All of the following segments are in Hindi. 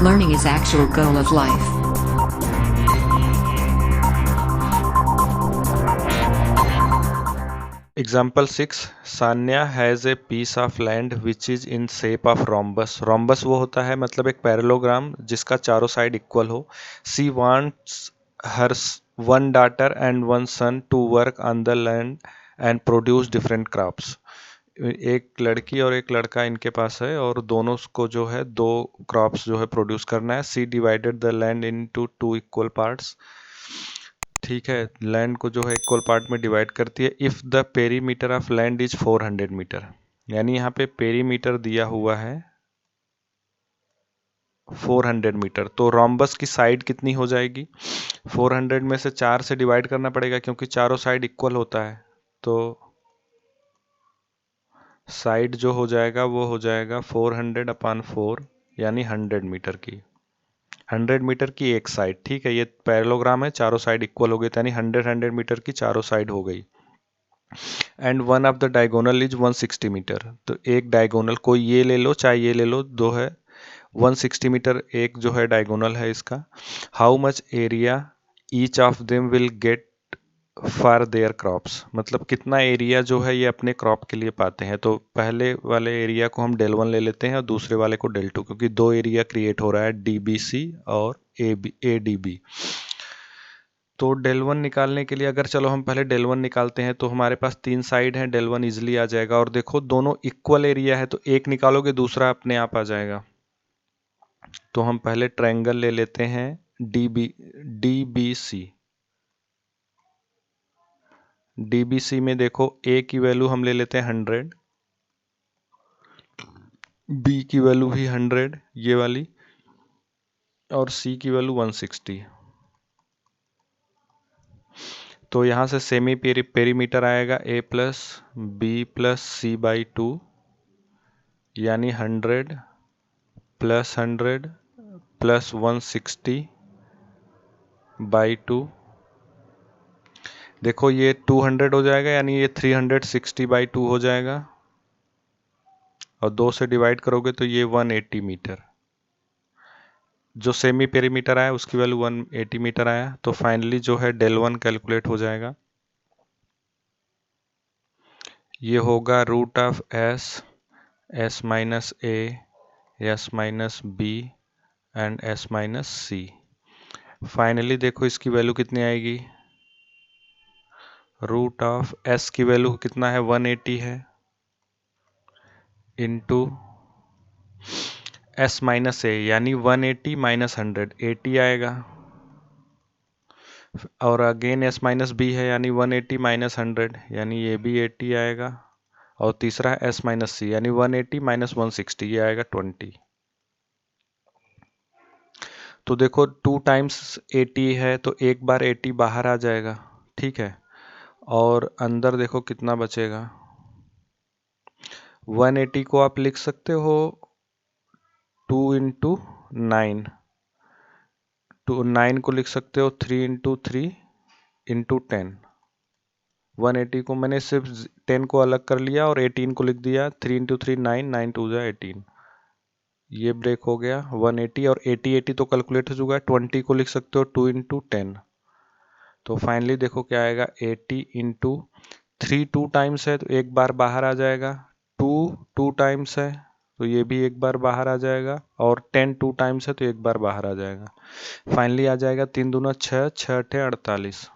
Learning is actual goal of life. Example 6. Sanya has a piece of land which is in shape of rhombus. Rhombus वो होता है मतलब एक पैरेललोग्राम जिसका चारों साइड इक्वल हो. She wants her one daughter and one son to work on the land and produce different crops. एक लड़की और एक लड़का इनके पास है और दोनों को जो है दो क्रॉप्स जो है प्रोड्यूस करना है. She divided the land into two equal parts. ठीक है, लैंड को जो है इक्वल पार्ट में डिवाइड करती है. If the perimeter of land is 400 metre, यानी यहाँ पे पेरीमीटर दिया हुआ है 400 मीटर. तो रोम्बस की साइड कितनी हो जाएगी? 400 में से 4 से डिवाइड करना पड़ेगा क्योंकि चारों साइड इक्वल होता है. तो साइड जो हो जाएगा वो हो जाएगा 400/4 यानी 100 मीटर की. 100 मीटर की एक साइड. ठीक है, ये पैरेललोग्राम है, चारों साइड इक्वल हो गए यानी 100 मीटर की चारों साइड हो गई. And one of the diagonal is 160 metre. तो एक डायगोनल कोई ये ले लो चाहे ये ले लो, दो है 160 मीटर एक जो है डायगोनल है इसका. How much area each of them will get for their crops, मतलब कितना एरिया जो है ये अपने क्रॉप के लिए पाते हैं. तो पहले वाले एरिया को हम del1 ले लेते हैं और दूसरे वाले को del2, क्योंकि दो एरिया क्रिएट हो रहा है DBC और ADB. तो del1 निकालने के लिए अगर चलो हम पहले del1 निकालते हैं तो हमारे पास 3 साइड हैं, del1 इजिली आ जाएगा. और देखो दोनों इक्वल एरिया है तो एक निकालोगे दूसरा अपने आप आ जाएगा. तो हम पहले ट्रायंगल ले लेते हैं DBC. DBC में देखो A की वैल्यू हम ले लेते हैं 100, B की वैल्यू भी 100 ये वाली, और C की वैल्यू 160. तो यहाँ से सेमी पेरीमीटर आएगा A plus B plus C/2 यानी 100 प्लस 100 प्लस 160/2. देखो ये 200 हो जाएगा यानी ये 360/2 हो जाएगा, और 2 से डिवाइड करोगे तो ये 180 मीटर. जो सेमी पेरीमीटर आया उसकी वैल्यू 180 मीटर आया. तो फाइनली जो है del1 कैलकुलेट हो जाएगा. ये होगा root of S minus A, S minus B and S minus C. Finally देखो इसकी वैल्यू कितनी आएगी. रूट ऑफ S की वैल्यू कितना है 180 है, इंटू S माइनस A यानी 180 माइनस 100 80 आएगा, और अगेन S माइनस B है यानी 180 माइनस 100 यानी ये भी 80 आएगा, और तीसरा है S माइनस C यानी 180 माइनस 160 ये आएगा 20. तो देखो 2 टाइम्स 80 है तो एक बार 80 बाहर आ जाएगा. ठीक है, और अंदर देखो कितना बचेगा. 180 को आप लिख सकते हो 2 इंटू 9, तो 9 को लिख सकते हो 3 इंटू 3 इंटू 10. 180 को मैंने सिर्फ 10 को अलग कर लिया और 18 को लिख दिया. 3 इंटू 3 9, 9 2 जा 18, ये ब्रेक हो गया 180, और 80 तो कैलकुलेट हो चुका है. 20 को लिख सकते हो 2 इंटू 10. तो फाइनली देखो क्या आएगा 80 इंटू 3 2 टाइम्स है तो एक बार बाहर आ जाएगा. 2 2 टाइम्स है तो ये भी एक बार बाहर आ जाएगा, और 10 2 टाइम्स है तो एक बार बाहर आ जाएगा. फाइनली आ जाएगा 3 दूना 6, 6 8 48,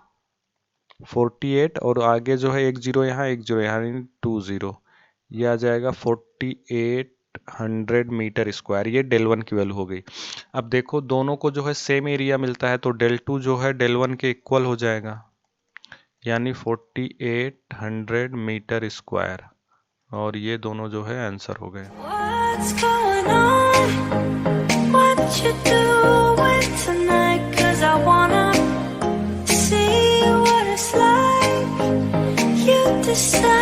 48, और आगे जो है एक जीरो यहाँ एक जीरो यहाँ 20, ये आ जाएगा 4800 मीटर स्क्वायर. ये del1 की वैल्यू हो गई. अब देखो दोनों को जो है सेम एरिया मिलता है तो del2 जो है del1 के इक्वल हो जाएगा यानी 4800 मीटर स्क्वायर, और ये दोनों जो है आंसर हो गए. What's going on? What you doing tonight? 'Cause I wanna see what it's like. You decide.